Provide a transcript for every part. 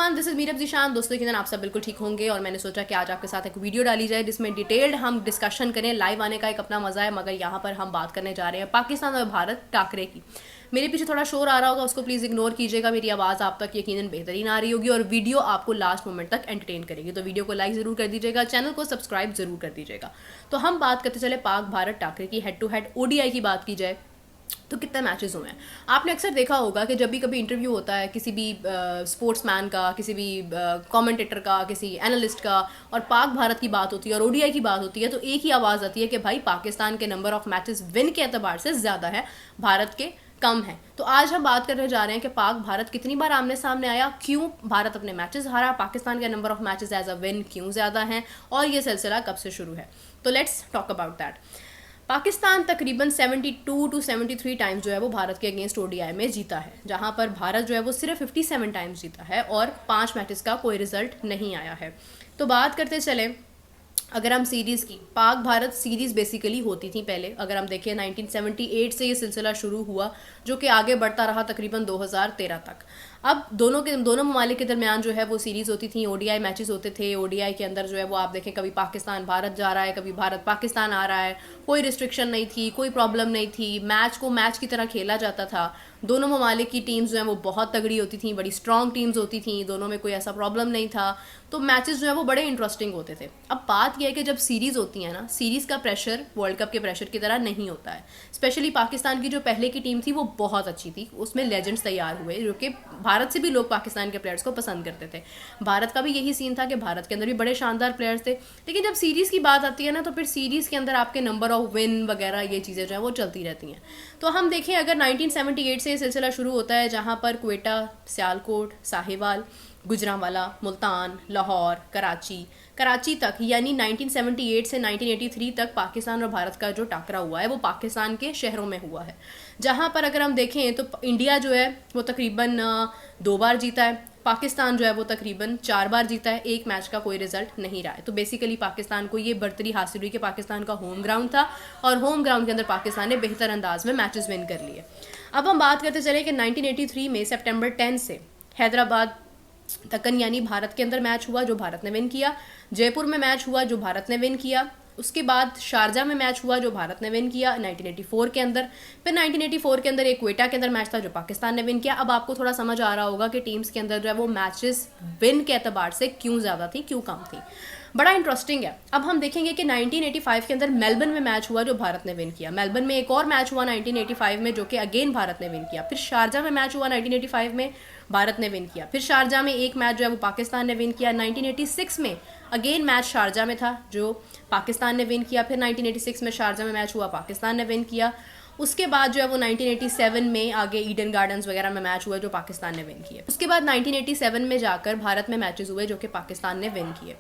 Everyone, this is Meerab Zeeshan. दोस्तों यकीनन आप सब बिल्कुल ठीक होंगे और मैंने सोचा कि आज आपके साथ एक वीडियो डाली जाए जिसमें डिटेल्ड हम डिस्कशन करें। लाइव आने का एक अपना मजा है, मगर यहाँ पर हम बात करने जा रहे हैं पाकिस्तान और भारत टाकरे की। मेरे पीछे थोड़ा शोर आ रहा होगा, उसको प्लीज़ इग्नोर कीजिएगा। मेरी आवाज़ आप तक यकीनन बेहतरीन आ रही होगी और वीडियो आपको लास्ट मोमेंट तक एंटरटेन करेगी। तो वीडियो को लाइक ज़रूर कर दीजिएगा, चैनल को सब्सक्राइब जरूर कर दीजिएगा। तो हम बात करते चले पाक भारत टाकरे की। हेड टू हेड ओडीआई की बात की जाए तो कितने मैचेस हुए हैं। आपने अक्सर देखा होगा कि जब भी कभी इंटरव्यू होता है किसी भी स्पोर्ट्समैन का, किसी भी कमेंटेटर का, किसी एनालिस्ट का, और पाक भारत की बात होती है और ओडीआई की बात होती है, तो एक ही आवाज़ आती है कि भाई पाकिस्तान के नंबर ऑफ मैचेस विन के एतबार से ज़्यादा है, भारत के कम है। तो आज हम बात करने जा रहे हैं कि पाक भारत कितनी बार आमने सामने आया, क्यों भारत अपने मैचेस हारा, पाकिस्तान के number of matches as a win क्यों ज़्यादा हैं, और ये सिलसिला कब से शुरू है। तो let's talk about that. Pakistan तकरीबन 72 टू 73 टाइम्स जो है वो भारत के अगेंस्ट ओडीआई में जीता है, जहां पर भारत जो है वो सिर्फ 57 टाइम्स जीता है और 5 मैचेस का कोई रिजल्ट नहीं आया है। तो बात करते चले अगर हम सीरीज़ की, पाक भारत सीरीज़ बेसिकली होती थी पहले। अगर हम देखें 1978 से ये सिलसिला शुरू हुआ, जो कि आगे बढ़ता रहा तकरीबन 2013 तक। अब दोनों ममालिक के दरमियान जो है वो सीरीज़ होती थी, ओडीआई मैचेस होते थे। ओडीआई के अंदर जो है वो आप देखें कभी पाकिस्तान भारत जा रहा है, कभी भारत पाकिस्तान आ रहा है, कोई रिस्ट्रिक्शन नहीं थी, कोई प्रॉब्लम नहीं थी, मैच को मैच की तरह खेला जाता था। दोनों ममालिक की टीम्स जो है वो बहुत तगड़ी होती थी, बड़ी स्ट्रॉन्ग टीम्स होती थी, दोनों में कोई ऐसा प्रॉब्लम नहीं था। तो मैचेस जो है वो बड़े इंटरेस्टिंग होते थे। अब बात यह है कि जब सीरीज़ होती है ना, सीरीज़ का प्रेशर वर्ल्ड कप के प्रेशर की तरह नहीं होता है। स्पेशली पाकिस्तान की जो पहले की टीम थी वो बहुत अच्छी थी, उसमें लेजेंड्स तैयार हुए, जो कि भारत से भी लोग पाकिस्तान के प्लेयर्स को पसंद करते थे। भारत का भी यही सीन था कि भारत के अंदर भी बड़े शानदार प्लेयर्स थे। लेकिन जब सीरीज़ की बात आती है ना, तो फिर सीरीज़ के अंदर आपके नंबर ऑफ विन वगैरह ये चीज़ें जो है वो चलती रहती हैं। तो हम देखें अगर 1978 से ये सिलसिला शुरू होता है, जहाँ पर क्वेटा, सियालकोट, साहिवाल, गुजरांवाला, मुल्तान, लाहौर, कराची तक, यानी 1978 से 1983 तक पाकिस्तान और भारत का जो टाकरा हुआ है वो पाकिस्तान के शहरों में हुआ है। जहाँ पर अगर हम देखें तो इंडिया जो है वो तकरीबन 2 बार जीता है, पाकिस्तान जो है वो तकरीबन 4 बार जीता है, एक मैच का कोई रिजल्ट नहीं रहा है। तो बेसिकली पाकिस्तान को ये बर्तरी हासिल हुई कि पाकिस्तान का होम ग्राउंड था और होम ग्राउंड के अंदर पाकिस्तान ने बेहतर अंदाज में मैचेस विन कर लिए। अब हम बात करते चले कि 1983 में सितंबर 10 से हैदराबाद दक्कन यानी भारत के अंदर मैच हुआ जो भारत ने विन किया, जयपुर में मैच हुआ जो भारत ने विन किया, उसके बाद शारजा में मैच हुआ जो भारत ने विन किया 1984 के अंदर। फिर 1984 के अंदर एक क्वेटा के अंदर मैच था जो पाकिस्तान ने विन किया। अब आपको थोड़ा समझ आ रहा होगा कि टीम्स के अंदर जो है वो मैचेस विन के एतबार से क्यों ज़्यादा थी, क्यों कम थी। बड़ा इंटरेस्टिंग है। अब हम देखेंगे कि 1985 के अंदर मेलबर्न में मैच हुआ जो भारत ने विन किया। मेलबर्न में एक और मैच हुआ 1985 में जो कि अगेन भारत ने विन किया। फिर शारजा में मैच हुआ 1985 में, भारत ने विन किया। फिर शारजा में एक मैच जो है वो पाकिस्तान ने विन किया। 1986 में अगेन मैच शारजा में था जो पाकिस्तान ने विन किया। फिर 1986 में शारजा में मैच हुआ, पाकिस्तान ने विन किया। उसके बाद जो है वो 1987 में आगे ईडन गार्डन्स वगैरह में मैच हुआ जो पाकिस्तान ने विन किए। उसके बाद 1987 में जाकर भारत में मैचेस हुए जो कि पाकिस्तान ने विन किए।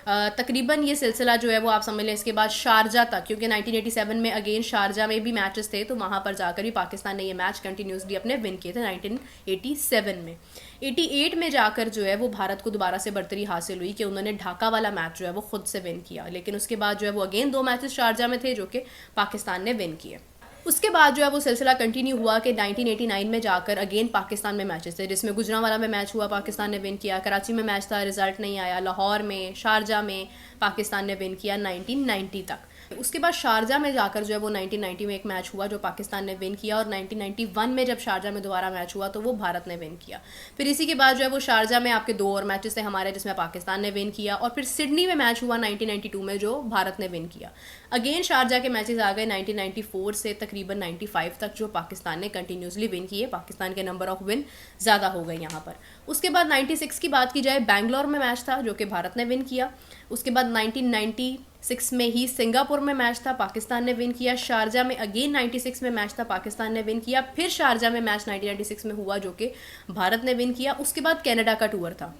तकरीबन ये सिलसिला जो है वो आप समझ लें इसके बाद शारजा तक, क्योंकि 1987 में अगेन शारजा में भी मैचेस थे, तो वहाँ पर जाकर भी पाकिस्तान ने ये मैच कंटिन्यूसली अपने विन किए थे 1987 में। 88 में जाकर जो है वो भारत को दोबारा से बर्तरी हासिल हुई कि उन्होंने ढाका वाला मैच जो है वो खुद से विन किया। लेकिन उसके बाद जो है वो अगेन 2 मैचेस शारजा में थे जो कि पाकिस्तान ने विन किए। उसके बाद जो है वो सिलसिला कंटिन्यू हुआ कि 1989 में जाकर अगेन पाकिस्तान में मैचेस थे, जिसमें गुजरांवाला में मैच हुआ, पाकिस्तान ने विन किया। कराची में मैच था, रिजल्ट नहीं आया। लाहौर में, शारजा में पाकिस्तान ने विन किया 1990 तक। उसके बाद शारजा में जाकर जो है वो 1990 में एक मैच हुआ जो पाकिस्तान ने विन किया, और 1991 में जब शारजा में दोबारा मैच हुआ तो वो भारत ने विन किया। फिर इसी के बाद जो है वो शारजा में आपके 2 और मैचेस थे हमारे जिसमें पाकिस्तान ने विन किया, और फिर सिडनी में मैच हुआ 1992 में जो भारत ने विन किया। अगेन शारजा के मैचेस आ गए 1994 से तकरीबन 95 तक जो पाकिस्तान ने कंटिन्यूसली विन किए। पाकिस्तान के नंबर ऑफ विन ज़्यादा हो गए यहाँ पर। उसके बाद 96 की बात की जाए, बेंगलोर में मैच था जो कि भारत ने विन किया। उसके बाद 1996 में ही सिंगापुर में मैच था, पाकिस्तान ने विन किया। शारजा में अगेन 96 में मैच था, पाकिस्तान ने विन किया। फिर शारजा में मैच 1996 में हुआ जो कि भारत ने विन किया। उसके बाद कनाडा का टूर था।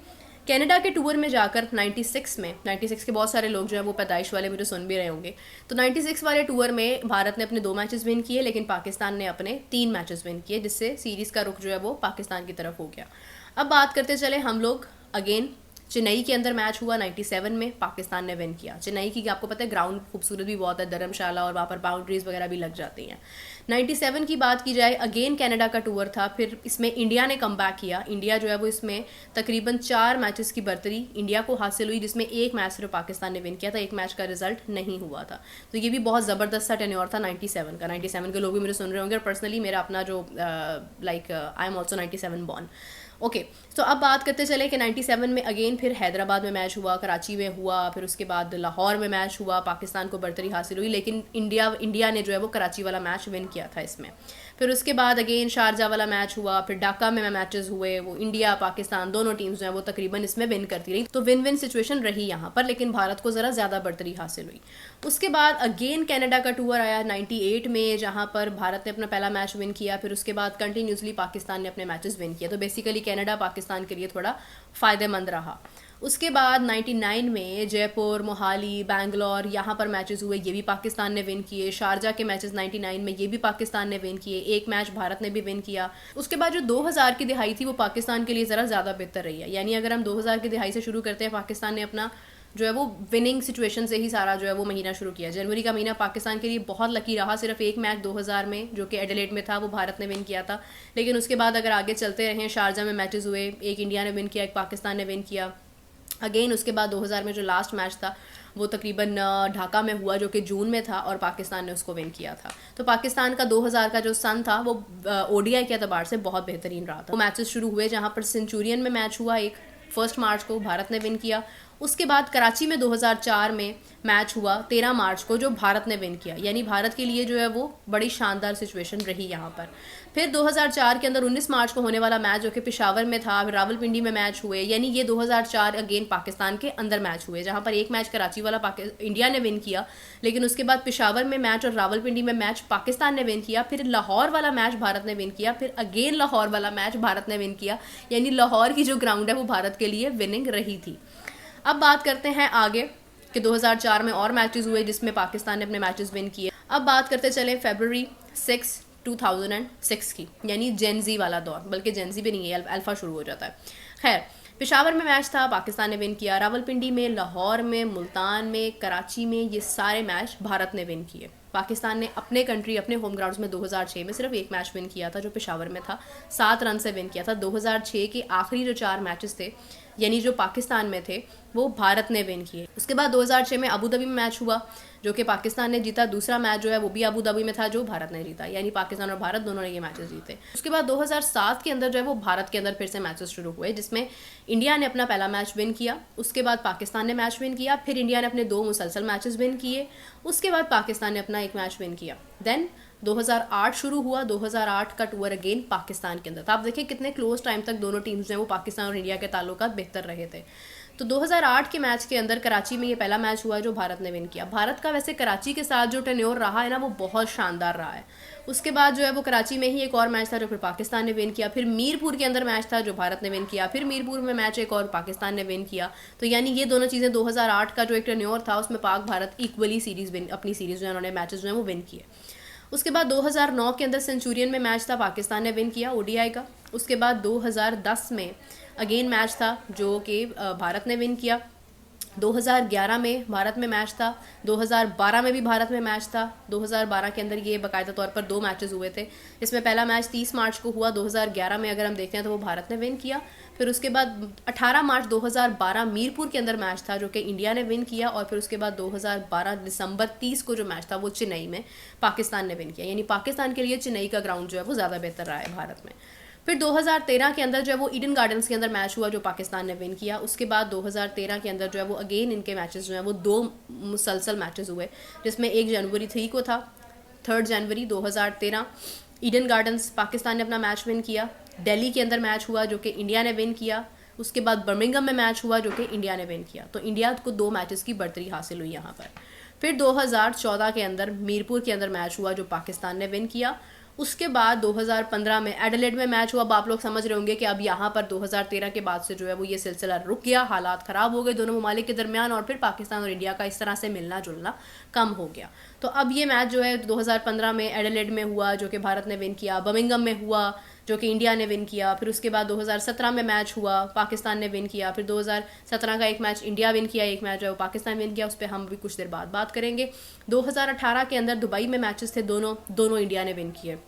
कनाडा के टूर में जाकर 96 के बहुत सारे लोग जो है वो पैदाइश वाले मुझे सुन भी रहे होंगे, तो 96 वाले टूर में भारत ने अपने 2 मैचेस विन किए, लेकिन पाकिस्तान ने अपने 3 मैचेस विन किए, जिससे सीरीज़ का रुख जो है वो पाकिस्तान की तरफ हो गया। अब बात करते चले हम लोग अगेन चेन्नई के अंदर मैच हुआ 97 में, पाकिस्तान ने विन किया। चेन्नई की आपको पता है ग्राउंड खूबसूरत भी बहुत है, धर्मशाला, और वहाँ पर बाउंड्रीज वगैरह भी लग जाती हैं। 97 की बात की जाए, अगेन कनाडा का टूर था, फिर इसमें इंडिया ने कम बैक किया। इंडिया जो है वो इसमें तकरीबन 4 मैचेस की बर्तरी इंडिया को हासिल हुई, जिसमें एक मैच सिर्फ पाकिस्तान ने विन किया था, एक मैच का रिजल्ट नहीं हुआ था। तो ये भी बहुत ज़बरदस्त सा टेन्योर था 97 का। 97 के लोग भी मेरे सुन रहे होंगे, और पर्सनली मेरा अपना जो like I am also 97 born. Okay, तो अब बात करते चले कि 97 में अगेन फिर हैदराबाद में मैच हुआ, कराची में हुआ, फिर उसके बाद लाहौर में मैच हुआ, पाकिस्तान को बर्तरी हासिल हुई, लेकिन इंडिया ने जो है वो कराची वाला मैच विन किया था इसमें। फिर उसके बाद अगेन शारजा वाला मैच हुआ, फिर ढाका में मैचेस हुए, वो इंडिया पाकिस्तान दोनों टीम्स जो है वो तकरीबन इसमें विन करती रही। तो विन विन सिचुएशन रही यहाँ पर, लेकिन भारत को ज़रा ज़्यादा बर्तरी हासिल हुई। उसके बाद अगेन कनाडा का टूर आया 98 में, जहाँ पर भारत ने अपना पहला मैच विन किया, फिर उसके बाद कंटिन्यूसली पाकिस्तान ने अपने मैचेस विन किया। तो बेसिकली कनाडा पाकिस्तान के लिए थोड़ा फ़ायदेमंद रहा। उसके बाद 99 में जयपुर, मोहाली, बैंगलोर यहाँ पर मैचेस हुए, ये भी पाकिस्तान ने विन किए। शारजा के मैचेस 99 में ये भी पाकिस्तान ने विन किए, एक मैच भारत ने भी विन किया। उसके बाद जो 2000 की दिहाई थी वो पाकिस्तान के लिए ज़रा ज़्यादा बेहतर रही है। यानी अगर हम 2000 की दिहाई से शुरू करते हैं, पाकिस्तान ने अपना जो है वो विनिंग सिचुएशन से ही सारा जो है वो महीना शुरू किया। जनवरी का महीना पाकिस्तान के लिए बहुत लकी रहा, सिर्फ एक मैच 2000 में जो कि एडिलेड में था वो भारत ने विन किया था। लेकिन उसके बाद अगर आगे चलते रहे, शारजा में मैचेस हुए, एक इंडिया ने विन किया, एक पाकिस्तान ने विन किया। अगेन उसके बाद 2000 में जो लास्ट मैच था वो तकरीबन ढाका में हुआ, जो कि जून में था, और पाकिस्तान ने उसको विन किया था। तो पाकिस्तान का 2000 का जो सन था वो ओडीआई के अतबार से बहुत बेहतरीन रहा था। वो मैचेस शुरू हुए जहाँ पर सेंचुरियन में मैच हुआ, एक 1 मार्च को भारत ने विन किया। उसके बाद कराची में 2004 में मैच हुआ 13 मार्च को, जो भारत ने विन किया। यानी भारत के लिए जो है वो बड़ी शानदार सिचुएशन रही यहाँ पर। फिर 2004 के अंदर 19 मार्च को होने वाला मैच जो कि पेशावर में था, रावलपिंडी में मैच हुए। यानी ये 2004 अगेन पाकिस्तान के अंदर मैच हुए, जहाँ पर एक मैच कराची वाला इंडिया ने विन किया, लेकिन उसके बाद पेशावर में मैच और रावलपिंडी में मैच पाकिस्तान ने विन किया। फिर लाहौर वाला मैच भारत ने विन किया, फिर अगेन लाहौर वाला मैच भारत ने विन किया। यानी लाहौर की जो ग्राउंड है वो भारत के लिए विनिंग रही थी। अब बात करते हैं आगे कि 2004 में और मैचेस हुए जिसमें पाकिस्तान ने अपने मैचेस विन किए। अब बात करते चले फरवरी 6, 2006 की, यानी जेनजी वाला दौर, बल्कि जेनजी भी नहीं है, अल्फा शुरू हो जाता है। खैर, पेशावर में मैच था, पाकिस्तान ने विन किया। रावलपिंडी में, लाहौर में, मुल्तान में, कराची में, ये सारे मैच भारत ने विन किए। पाकिस्तान ने अपने कंट्री, अपने होम ग्राउंड्स में 2006 में सिर्फ एक मैच विन किया था, जो पेशावर में था, 7 रन से विन किया था। 2006 के आखिरी जो 4 मैचेस थे, यानी जो पाकिस्तान में थे, वो भारत ने विन किए। उसके बाद 2006 में अबू धाबी में मैच हुआ, जो कि पाकिस्तान ने जीता। दूसरा मैच जो है वो भी अबू धाबी में था, जो भारत ने जीता। यानी पाकिस्तान और भारत दोनों ने ये मैचेस जीते। उसके बाद 2007 के अंदर जो है वो भारत के अंदर फिर से मैचेस शुरू हुए, जिसमें इंडिया ने अपना पहला मैच विन किया, उसके बाद पाकिस्तान ने मैच विन किया, फिर इंडिया ने अपने 2 मुसलसल मैचेस विन किए, उसके बाद पाकिस्तान ने अपना एक मैच विन किया। देन 2008 शुरू हुआ, 2008 का टूर अगेन पाकिस्तान के अंदर था। आप देखिए कितने क्लोज टाइम तक दोनों टीम्स जो है वो पाकिस्तान और इंडिया के ताल्लुकात बेहतर रहे थे। तो 2008 के मैच के अंदर कराची में ये पहला मैच हुआ जो भारत ने विन किया। भारत का वैसे कराची के साथ जो टेन्योर रहा है ना, वो बहुत शानदार रहा है। उसके बाद जो है वो कराची में ही एक और मैच था जो फिर पाकिस्तान ने विन किया, फिर मीरपुर के अंदर मैच था जो भारत ने विन किया, फिर मीरपुर में मैच एक और पाकिस्तान ने विन किया। तो यानी ये दोनों चीज़ें 2008 का जो एक टेन्योर था उसमें पाक भारत इक्वली अपनी सीरीज़ जो है उन्होंने मैचेस जो है वो विन किए। उसके बाद 2009 के अंदर सेंचुरियन में मैच था, पाकिस्तान ने विन किया ओडीआई का। उसके बाद 2010 में अगेन मैच था जो कि भारत ने विन किया। 2011 में भारत में मैच था, 2012 में भी भारत में मैच था। 2012 के अंदर ये बाकायदा तौर पर 2 मैचेस हुए थे, इसमें पहला मैच 30 मार्च को हुआ 2011 में, अगर हम देखते हैं तो वो भारत ने विन किया। फिर उसके बाद 18 मार्च 2012 मीरपुर के अंदर मैच था जो कि इंडिया ने विन किया, और फिर उसके बाद 2012 दिसंबर 30 को जो मैच था वो चेन्नई में पाकिस्तान ने विन किया। यानी पाकिस्तान के लिए चेन्नई का ग्राउंड जो है वो ज़्यादा बेहतर रहा है भारत में। फिर 2013 के अंदर जो है वो ईडन गार्डन्स के अंदर मैच हुआ जो पाकिस्तान ने विन किया। उसके बाद 2013 के अंदर जो है वो अगेन इनके मैचेस जो हैं वो 2 मुसलसल मैचेस हुए, जिसमें एक जनवरी 3 को था, 3 जनवरी 2013 ईडन गार्डन्स पाकिस्तान ने अपना मैच विन किया। दिल्ली के अंदर मैच हुआ जो कि इंडिया ने विन किया। उसके बाद बर्मिंघम में मैच हुआ जो कि इंडिया ने विन किया। तो इंडिया को 2 मैचेस की बढ़तरी हासिल हुई यहाँ पर। फिर 2014 के अंदर मीरपुर के अंदर मैच हुआ जो पाकिस्तान ने विन किया। उसके बाद 2015 में एडिलेड में मैच हुआ। अब आप लोग समझ रहे होंगे कि अब यहाँ पर 2013 के बाद से जो है वो ये सिलसिला रुक गया, हालात ख़राब हो गए दोनों ममालिक के दरमियान, और फिर पाकिस्तान और इंडिया का इस तरह से मिलना जुलना कम हो गया। तो अब ये मैच जो है 2015 में एडिलेड में हुआ जो कि भारत ने विन किया, बर्मिंघम में हुआ जो कि इंडिया ने विन किया। फिर उसके बाद 2017 में मैच हुआ, पाकिस्तान ने विन किया। फिर 2017 का एक मैच इंडिया विन किया, एक मैच जो पाकिस्तान विन किया, उस पर हम भी कुछ देर बाद बात करेंगे। 2018 के अंदर दुबई में मैचेस थे, दोनों इंडिया ने विन किए।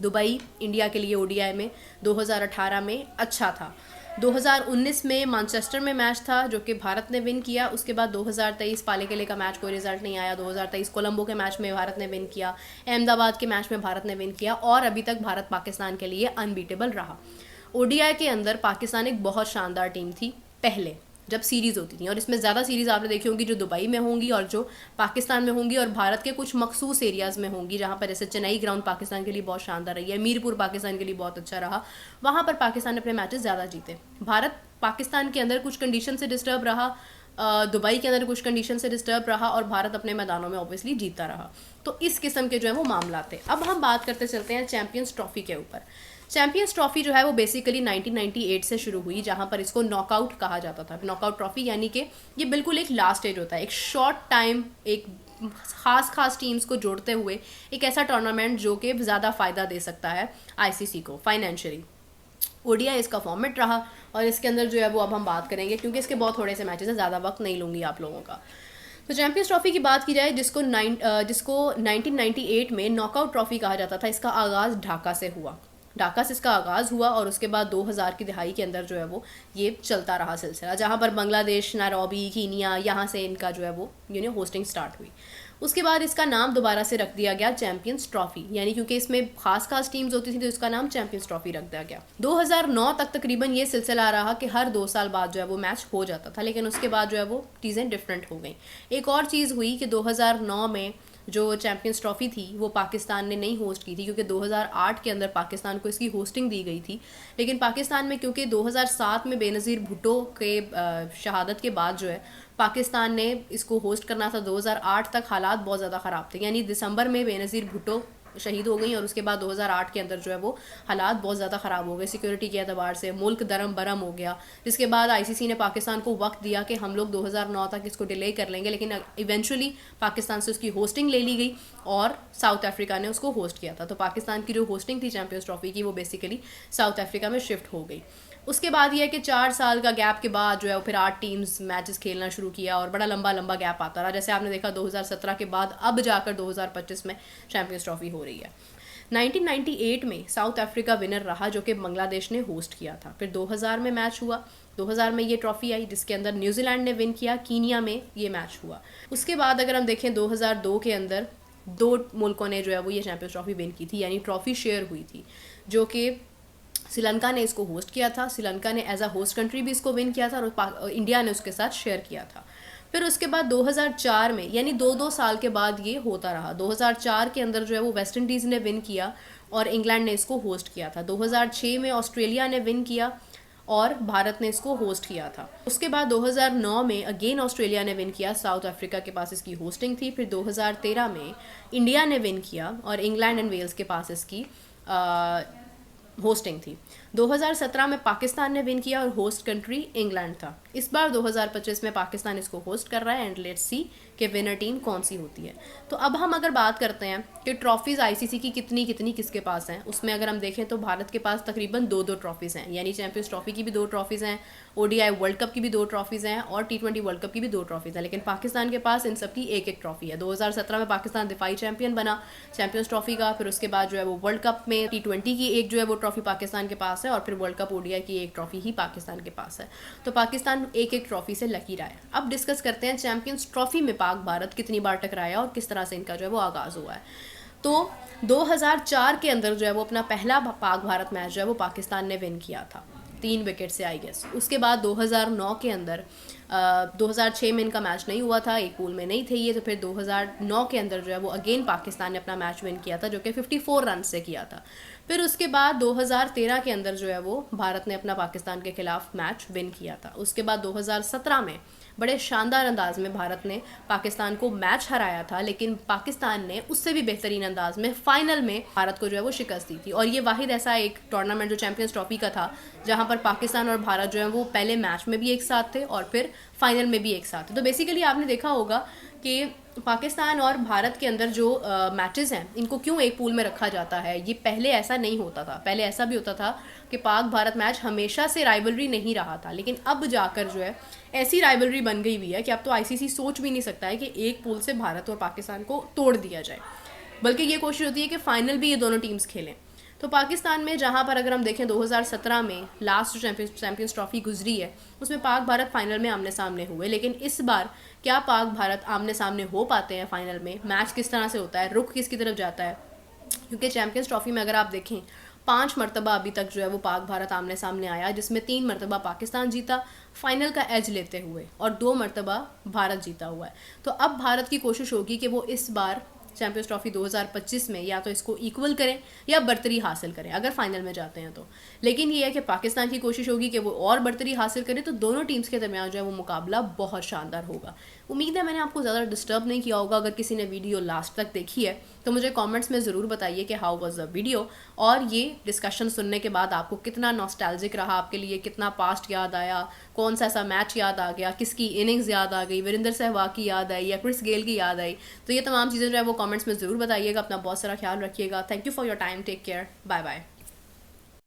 दुबई इंडिया के लिए ओडीआई में 2018 में अच्छा था। 2019 में मैनचेस्टर में मैच था जो कि भारत ने विन किया। उसके बाद 2023 पाले के लिए का मैच कोई रिजल्ट नहीं आया। 2023 कोलंबो के मैच में भारत ने विन किया, अहमदाबाद के मैच में भारत ने विन किया, और अभी तक भारत पाकिस्तान के लिए अनबीटेबल रहा। ओडीआई के अंदर पाकिस्तान एक बहुत शानदार टीम थी पहले जब सीरीज़ होती थी, और इसमें ज़्यादा सीरीज़ आपने देखी होंगी जो दुबई में होंगी और जो पाकिस्तान में होंगी, और भारत के कुछ मखसूस एरियाज़ में होंगी जहाँ पर जैसे चेन्नई ग्राउंड पाकिस्तान के लिए बहुत शानदार रही है, मीरपुर पाकिस्तान के लिए बहुत अच्छा रहा, वहाँ पर पाकिस्तान ने अपने मैचेस ज़्यादा जीते। भारत पाकिस्तान के अंदर कुछ कंडीशन से डिस्टर्ब रहा, दुबई के अंदर कुछ कंडीशन से डिस्टर्ब रहा, और भारत अपने मैदानों में ऑब्वियसली जीतता रहा। तो इस किस्म के जो है वो मामला थे। अब हम बात करते चलते हैं चैंपियंस ट्रॉफी के ऊपर। चैंपियंस ट्रॉफी जो है वो बेसिकली 1998 से शुरू हुई, जहाँ पर इसको नॉकआउट कहा जाता था। नॉकआउट ट्रॉफी यानी कि ये बिल्कुल एक लास्ट स्टेज होता है, एक शॉर्ट टाइम, एक खास टीम्स को जोड़ते हुए एक ऐसा टूर्नामेंट जो कि ज़्यादा फ़ायदा दे सकता है आईसीसी को फाइनेंशियली। ओडीआई इसका फॉर्मेट रहा, और इसके अंदर जो है वो अब हम बात करेंगे क्योंकि इसके बहुत थोड़े से मैचेस हैं, ज़्यादा वक्त नहीं लूँगी आप लोगों का। तो चैंपियंस ट्रॉफी की बात की जाए जिसको 1998 में नॉकआउट ट्रॉफी कहा जाता था, इसका आगाज़ ढाका से हुआ। ढाका से इसका आगाज़ हुआ, और उसके बाद 2000 की दिहाई के अंदर जो है वो ये चलता रहा सिलसिला, जहाँ पर बांग्लादेश, नायरोबी, कीनिया, यहाँ से इनका जो है वो होस्टिंग स्टार्ट हुई। उसके बाद इसका नाम दोबारा से रख दिया गया चैंपियंस ट्रॉफी, यानी क्योंकि इसमें खास टीम्स होती थी तो इसका नाम चैंपियंस ट्रॉफी रख दिया गया। 2009 तक तकरीबन ये सिलसिला रहा कि हर 2 साल बाद जो है वो मैच हो जाता था, लेकिन उसके बाद जो है वो चीज़ें डिफरेंट हो गई। एक और चीज़ हुई कि 2009 में जो चैंपियंस ट्रॉफी थी वो पाकिस्तान ने नहीं होस्ट की थी, क्योंकि 2008 के अंदर पाकिस्तान को इसकी होस्टिंग दी गई थी, लेकिन पाकिस्तान में क्योंकि 2007 में बेनज़ीर भुट्टो के शहादत के बाद जो है पाकिस्तान ने इसको होस्ट करना था। 2008 तक हालात बहुत ज़्यादा ख़राब थे, यानी दिसंबर में बेनज़ीर भुट्टो शहीद हो गई, और उसके बाद 2008 के अंदर जो है वो हालात बहुत ज़्यादा ख़राब हो गए सिक्योरिटी के एतबार से, मुल्क दरम बरम हो गया। जिसके बाद आईसीसी ने पाकिस्तान को वक्त दिया कि हम लोग 2009 तक इसको डिले कर लेंगे, लेकिन इवेंचुअली पाकिस्तान से उसकी होस्टिंग ले ली गई और साउथ अफ्रीका ने उसको होस्ट किया था। तो पाकिस्तान की जो होस्टिंग थी चैंपियंस ट्रॉफी की वो बेसिकली साउथ अफ्रीका में शिफ्ट हो गई। उसके बाद ये है कि 4 साल का गैप के बाद जो है फिर 8 टीम्स मैचेस खेलना शुरू किया, और बड़ा लंबा गैप आता रहा। जैसे आपने देखा 2017 के बाद अब जाकर 2025 में चैंपियंस ट्रॉफी हो रही है। 1998 में साउथ अफ्रीका विनर रहा, जो कि बांग्लादेश ने होस्ट किया था। फिर 2000 में मैच हुआ, 2000 में ये ट्रॉफी आई जिसके अंदर न्यूजीलैंड ने विन किया, कीनिया में ये मैच हुआ। उसके बाद अगर हम देखें 2002 के अंदर 2 मुल्कों ने जो है वो ये चैंपियंस ट्रॉफी विन की थी, यानी ट्रॉफी शेयर हुई थी, जो कि श्रीलंका ने इसको होस्ट किया था। श्रीलंका ने एज अ होस्ट कंट्री भी इसको विन किया था, और इंडिया ने उसके साथ शेयर किया था। फिर उसके बाद 2004 में, यानी 2 साल के बाद ये होता रहा। 2004 के अंदर जो है वो वेस्ट इंडीज़ ने विन किया और इंग्लैंड ने इसको होस्ट किया था। 2006 में ऑस्ट्रेलिया ने विन किया और भारत ने इसको होस्ट किया था। उसके बाद 2009 में अगेन ऑस्ट्रेलिया ने विन किया, साउथ अफ्रीका के पास इसकी होस्टिंग थी। फिर 2013 में इंडिया ने विन किया और इंग्लैंड एंड वेल्स के पास इसकी होस्टिंग थी। 2017 में पाकिस्तान ने विन किया और होस्ट कंट्री इंग्लैंड था। इस बार 2025 में पाकिस्तान इसको होस्ट कर रहा है, एंड लेट्स सी कि विनर टीम कौन सी होती है। तो अब हम अगर बात करते हैं कि ट्रॉफीज़ आईसीसी की कितनी किसके पास हैं, उसमें अगर हम देखें तो भारत के पास तकरीबन 2 ट्रॉफीज़ हैं, यानी चैंपियंस ट्रॉफी की भी 2 ट्रॉफीज़ हैं, ओडीआई वर्ल्ड कप की भी 2 ट्रॉफीज़ हैं, और T20 वर्ल्ड कप की भी 2 ट्रॉफीज़ हैं। लेकिन पाकिस्तान के पास इन सब की एक ट्रॉफी है। 2017 में पाकिस्तान दिफाई चैंपियन बना चैंपियंस ट्रॉफी का। फिर उसके बाद जो है वो वर्ल्ड कप में T20 की एक जो है वो ट्रॉफी पाकिस्तान के पास है, और फिर वर्ल्ड कप ओडीआई की एक ट्रॉफी ही पाकिस्तान के पास है। तो पाकिस्तान एक ट्रॉफी से लकी रहा है। अब डिस्कस करते हैं चैंपियंस ट्रॉफी में पाक भारत कितनी बार टकराया और किस तरह से इनका जो है वो आगाज़ हुआ है। तो 2004 के अंदर जो है वो अपना पहला पाक भारत मैच जो है वो पाकिस्तान ने विन किया था 3 विकेट से, आई गेस। उसके बाद 2009 के अंदर 2006 में इनका मैच नहीं हुआ था, एक पूल में नहीं थे ये, तो फिर 2009 के अंदर जो है वो अगेन पाकिस्तान ने अपना मैच विन किया था, जो कि 54 रन से किया था। फिर उसके बाद 2013 के अंदर जो है वो भारत ने अपना पाकिस्तान के खिलाफ मैच विन किया था। उसके बाद 2017 में बड़े शानदार अंदाज में भारत ने पाकिस्तान को मैच हराया था, लेकिन पाकिस्तान ने उससे भी बेहतरीन अंदाज में फाइनल में भारत को जो है वो शिकस्त दी थी। और ये वाहिद ऐसा एक टूर्नामेंट जो चैंपियंस ट्रॉफी का था जहां पर पाकिस्तान और भारत जो है वो पहले मैच में भी एक साथ थे और फिर फाइनल में भी एक साथ थे। तो बेसिकली आपने देखा होगा कि पाकिस्तान और भारत के अंदर जो मैचेस हैं इनको क्यों एक पूल में रखा जाता है, ये पहले ऐसा नहीं होता था। पहले ऐसा भी होता था कि पाक भारत मैच हमेशा से राइवलरी नहीं रहा था, लेकिन अब जाकर जो है ऐसी राइवलरी बन गई हुई है कि अब तो आईसीसी सोच भी नहीं सकता है कि एक पूल से भारत और पाकिस्तान को तोड़ दिया जाए, बल्कि ये कोशिश होती है कि फाइनल भी ये दोनों टीम्स खेलें। तो पाकिस्तान में जहाँ पर अगर हम देखें 2017 में लास्ट जो चैंपियंस ट्रॉफी गुजरी है उसमें पाक भारत फाइनल में आमने सामने हुए, लेकिन इस बार क्या पाक भारत आमने सामने हो पाते हैं फाइनल में? मैच किस तरह से होता है, रुख किसकी तरफ जाता है? क्योंकि चैंपियंस ट्रॉफी में अगर आप देखें 5 मरतबा अभी तक जो है वो पाक भारत आमने सामने आया, जिसमें 3 मरतबा पाकिस्तान जीता फाइनल का एज लेते हुए और 2 मरतबा भारत जीता हुआ है। तो अब भारत की कोशिश होगी कि वो इस बार चैंपियंस ट्रॉफी 2025 में या तो इसको इक्वल करें या बर्तरी हासिल करें अगर फाइनल में जाते हैं तो। लेकिन ये है कि पाकिस्तान की कोशिश होगी कि वो और बर्तरी हासिल करे, तो दोनों टीम्स के दरमियान जो है वो मुकाबला बहुत शानदार होगा। उम्मीद है मैंने आपको ज़्यादा डिस्टर्ब नहीं किया होगा। अगर किसी ने वीडियो लास्ट तक देखी है तो मुझे कमेंट्स में ज़रूर बताइए कि हाउ वाज द वीडियो, और ये डिस्कशन सुनने के बाद आपको कितना नॉस्टैल्जिक रहा आपके लिए, कितना पास्ट याद आया, कौन सा ऐसा मैच याद आ गया, किसकी इनिंग्स याद आ गई, वीरेंद्र सहवाग की याद आई या क्रिस गेल की याद आई। तो ये तमाम चीज़ें जो है वो कमेंट्स में ज़रूर बताइएगा। अपना बहुत सारा ख्याल रखिएगा। Thank you for your time, take care, bye bye.